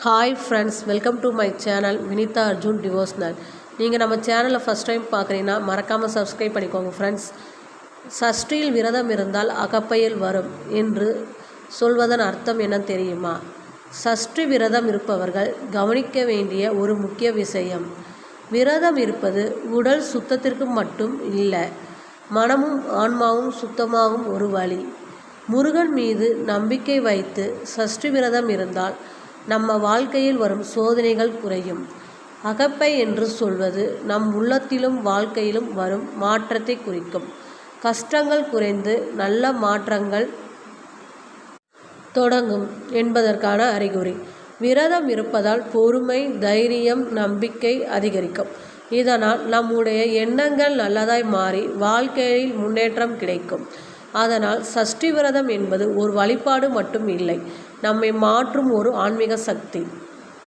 Hi friends, welcome to my channel Vinitha Arjun devotional. நீங்கள் நம்ம சேனலை ஃபஸ்ட் டைம் பார்க்குறீங்கன்னா மறக்காமல் சப்ஸ்கிரைப் பண்ணிக்கோங்க ஃப்ரெண்ட்ஸ். சஷ்டியில் விரதம் இருந்தால் அகப்பையில் வரும் என்று சொல்வதன் அர்த்தம் என்ன தெரியுமா? சஷ்டி விரதம் இருப்பவர்கள் கவனிக்க வேண்டிய ஒரு முக்கிய விஷயம், விரதம் இருப்பது உடல் சுத்தத்திற்கு மட்டும் இல்லை, மனமும் ஆன்மாவும் சுத்தமாகும் ஒரு வழி. முருகன் மீது நம்பிக்கை வைத்து சஷ்டி விரதம் இருந்தால் நம்ம வாழ்க்கையில் வரும் சோதனைகள் குறையும். அகப்பை என்று சொல்வது நம் உள்ளத்திலும் வாழ்க்கையிலும் வரும் மாற்றத்தை குறிக்கும். கஷ்டங்கள் குறைந்து நல்ல மாற்றங்கள் தொடங்கும் என்பதற்கான அறிகுறி. விரதம் இருப்பதால் பொறுமை, தைரியம், நம்பிக்கை அதிகரிக்கும். இதனால் நம்முடைய எண்ணங்கள் நல்லதாய் மாறி வாழ்க்கையில் முன்னேற்றம் கிடைக்கும். அதனால் சஷ்டி விரதம் என்பது ஒரு வழிபாடு மட்டும் இல்லை, நம்மை மாற்றும் ஒரு ஆன்மீக சக்தி.